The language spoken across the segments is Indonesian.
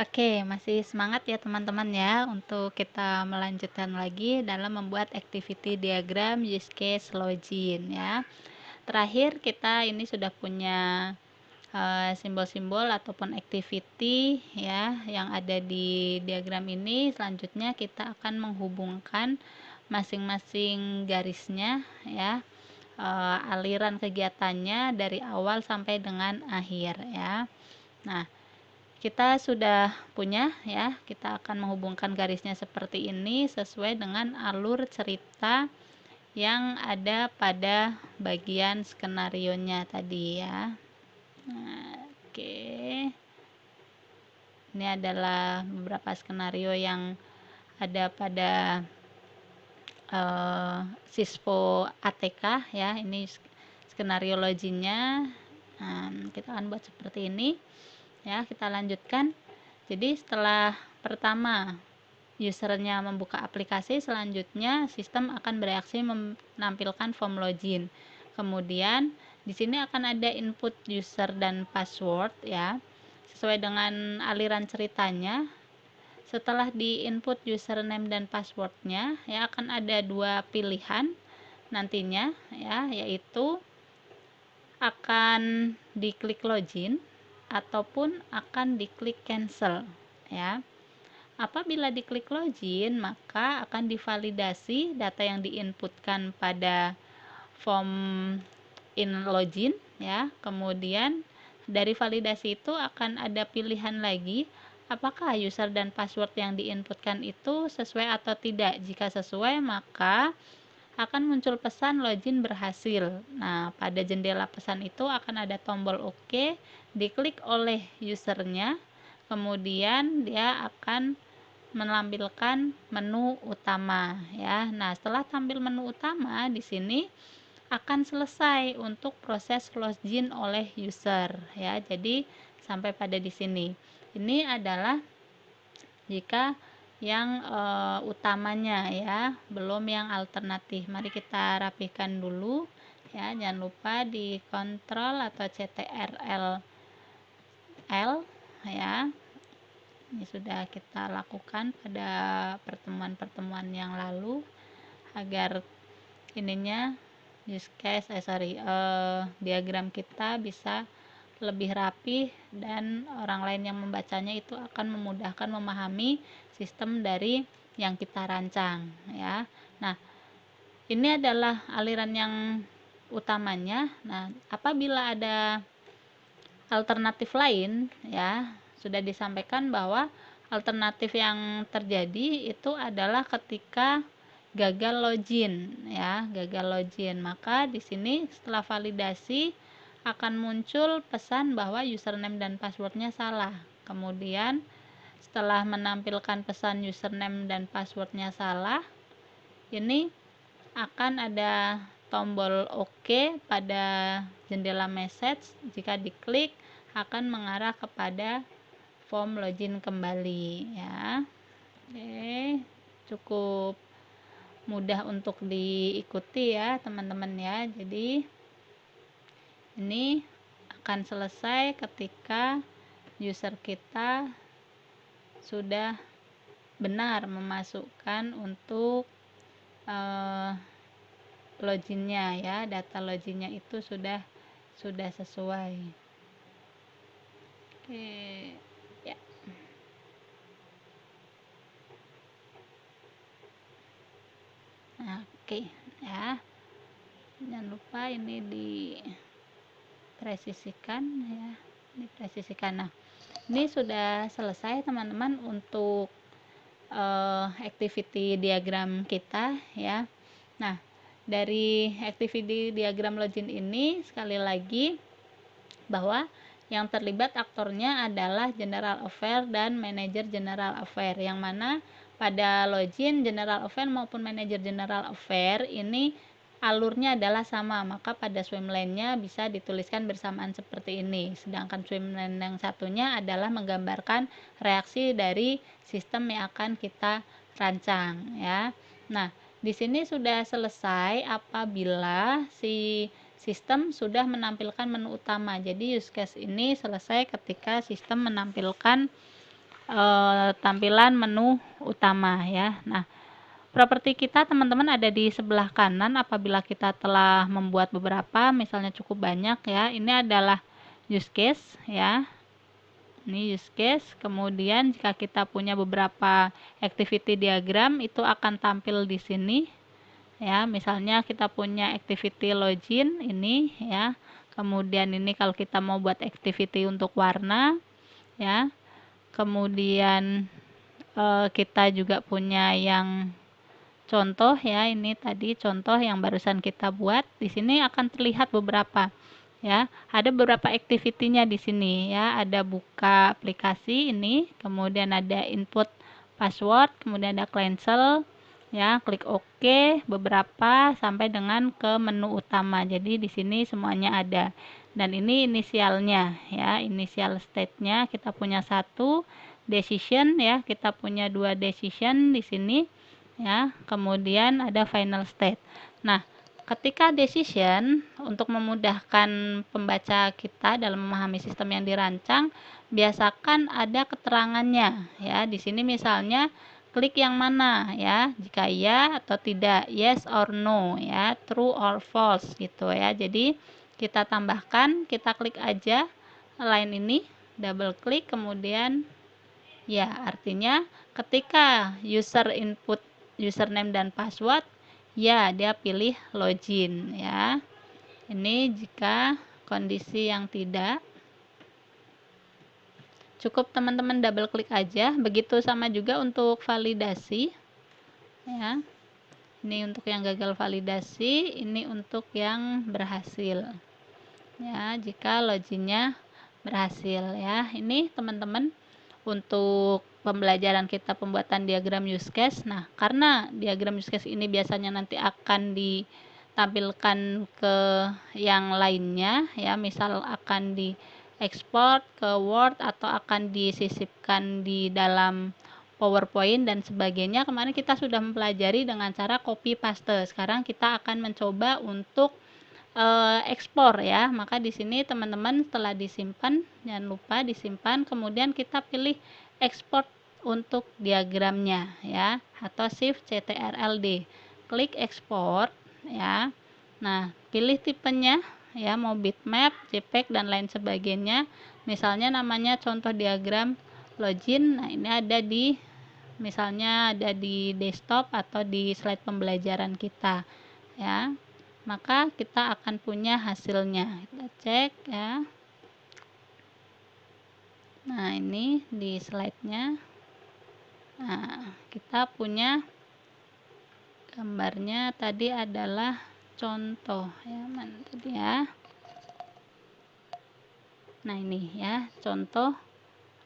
Oke, masih semangat ya teman-teman ya untuk kita melanjutkan lagi dalam membuat activity diagram use case login ya. Terakhir kita ini sudah punya simbol-simbol ataupun activity ya yang ada di diagram ini. Selanjutnya kita akan menghubungkan masing-masing garisnya ya, aliran kegiatannya dari awal sampai dengan akhir ya. Nah, kita sudah punya ya, kita akan menghubungkan garisnya seperti ini sesuai dengan alur cerita yang ada pada bagian skenarionya tadi ya. Nah, oke. Ini adalah beberapa skenario yang ada pada Sispo ATK ya. Ini skenario loginnya. Nah, kita akan buat seperti ini ya. Kita lanjutkan. Jadi setelah pertama usernya membuka aplikasi, selanjutnya sistem akan bereaksi menampilkan form login. Kemudian di sini akan ada input user dan password ya, sesuai dengan aliran ceritanya. Setelah di input username dan passwordnya ya, akan ada dua pilihan nantinya ya, yaitu akan diklik login ataupun akan diklik cancel ya. Apabila diklik login, maka akan divalidasi data yang diinputkan pada form in login ya. Kemudian dari validasi itu akan ada pilihan lagi, apakah user dan password yang diinputkan itu sesuai atau tidak. Jika sesuai, maka akan muncul pesan login berhasil. Nah, pada jendela pesan itu akan ada tombol OK, diklik oleh usernya, kemudian dia akan menampilkan menu utama ya. Nah, setelah tampil menu utama di sini akan selesai untuk proses login oleh user ya. Jadi sampai pada di sini. Ini adalah jika yang utamanya ya, belum yang alternatif. Mari kita rapikan dulu ya. Jangan lupa di kontrol atau CTRL L ya. Ini sudah kita lakukan pada pertemuan-pertemuan yang lalu agar ininya diagram kita bisa lebih rapi dan orang lain yang membacanya itu akan memudahkan memahami sistem dari yang kita rancang ya. Nah, ini adalah aliran yang utamanya. Nah, apabila ada alternatif lain ya, sudah disampaikan bahwa alternatif yang terjadi itu adalah ketika gagal login ya, gagal login. Maka di sini setelah validasi akan muncul pesan bahwa username dan passwordnya salah. Kemudian setelah menampilkan pesan username dan passwordnya salah, ini akan ada tombol OK pada jendela message. Jika diklik akan mengarah kepada form login kembali ya. Oke, cukup mudah untuk diikuti ya teman-teman ya. Jadi ini akan selesai ketika user kita sudah benar memasukkan untuk loginnya ya, data loginnya itu sudah sesuai. Oke ya. Nah, oke ya, jangan lupa ini dipresisikan ya, dipresisikan. Nah, ini sudah selesai teman-teman untuk activity diagram kita ya. Nah, dari activity diagram login ini sekali lagi bahwa yang terlibat aktornya adalah General Affair dan Manager General Affair, yang mana pada login General Affair maupun Manager General Affair ini alurnya adalah sama, maka pada swimlane-nya bisa dituliskan bersamaan seperti ini. Sedangkan swimlane yang satunya adalah menggambarkan reaksi dari sistem yang akan kita rancang ya. Nah, di sini sudah selesai apabila si sistem sudah menampilkan menu utama. Jadi use case ini selesai ketika sistem menampilkan tampilan menu utama ya. Nah, properti kita teman-teman ada di sebelah kanan apabila kita telah membuat beberapa, misalnya cukup banyak ya. Ini adalah use case ya. Ini use case. Kemudian jika kita punya beberapa activity diagram itu akan tampil di sini ya. Misalnya kita punya activity login ini ya. Kemudian ini kalau kita mau buat activity untuk warna ya. Kemudian kita juga punya yang contoh ya, ini tadi contoh yang barusan kita buat. Di sini akan terlihat beberapa ya. Ada beberapa activity-nya di sini ya. Ada buka aplikasi ini, kemudian ada input password, kemudian ada cancel ya, klik OK, beberapa sampai dengan ke menu utama. Jadi di sini semuanya ada. Dan ini inisialnya ya, inisial state-nya kita punya satu, decision ya, kita punya 2 decision di sini ya. Kemudian ada final state. Nah, ketika decision untuk memudahkan pembaca kita dalam memahami sistem yang dirancang, biasakan ada keterangannya ya. Di sini misalnya klik yang mana ya, jika iya atau tidak, yes or no ya, true or false gitu ya. Jadi kita tambahkan, kita klik aja line ini, double klik, kemudian ya, artinya ketika user input username dan password, ya dia pilih login ya. Ini jika kondisi yang tidak, cukup teman-teman double klik aja. Begitu sama juga untuk validasi ya. Ini untuk yang gagal validasi, ini untuk yang berhasil ya, jika loginnya berhasil ya. Ini teman-teman untuk pembelajaran kita pembuatan diagram use case. Nah, karena diagram use case ini biasanya nanti akan ditampilkan ke yang lainnya ya, misal akan diekspor ke Word atau akan disisipkan di dalam PowerPoint dan sebagainya. Kemarin kita sudah mempelajari dengan cara copy paste. Sekarang kita akan mencoba untuk ekspor ya. Maka di sini teman-teman setelah disimpan, jangan lupa disimpan, kemudian kita pilih ekspor untuk diagramnya ya, atau shift CTRL-D. Klik ekspor ya. Nah, pilih tipenya ya, mau bitmap, JPEG dan lain sebagainya. Misalnya namanya contoh diagram login. Nah, ini ada di misalnya ada di desktop atau di slide pembelajaran kita ya. Maka kita akan punya hasilnya. Kita cek ya. Nah, ini di slide-nya. Nah, kita punya gambarnya tadi adalah contoh ya, mana tadi ya. Nah, ini ya, contoh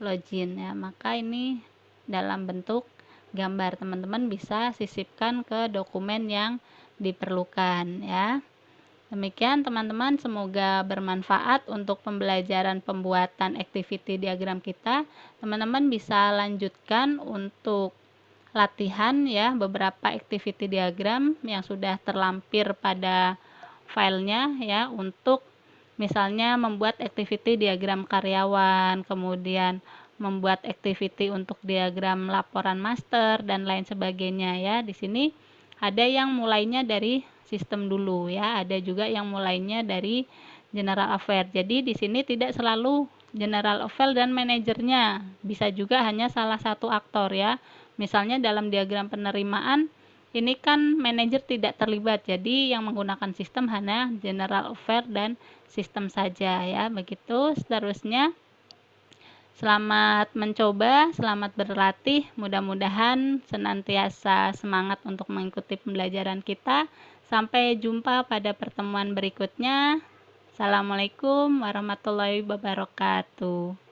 login ya. Maka ini dalam bentuk gambar, teman-teman bisa sisipkan ke dokumen yang diperlukan ya. Demikian teman-teman, semoga bermanfaat untuk pembelajaran pembuatan activity diagram kita. Teman-teman bisa lanjutkan untuk latihan ya, beberapa activity diagram yang sudah terlampir pada filenya ya, untuk misalnya membuat activity diagram karyawan, kemudian membuat activity untuk diagram laporan master dan lain sebagainya ya. Di sini ada yang mulainya dari sistem dulu ya, ada juga yang mulainya dari general affair. Jadi di sini tidak selalu general affair dan manajernya, bisa juga hanya salah satu aktor ya. Misalnya dalam diagram penerimaan ini kan manajer tidak terlibat, jadi yang menggunakan sistem hanya general affair dan sistem saja ya. Begitu seterusnya. Selamat mencoba, selamat berlatih. Mudah-mudahan senantiasa semangat untuk mengikuti pembelajaran kita. Sampai jumpa pada pertemuan berikutnya. Assalamualaikum warahmatullahi wabarakatuh.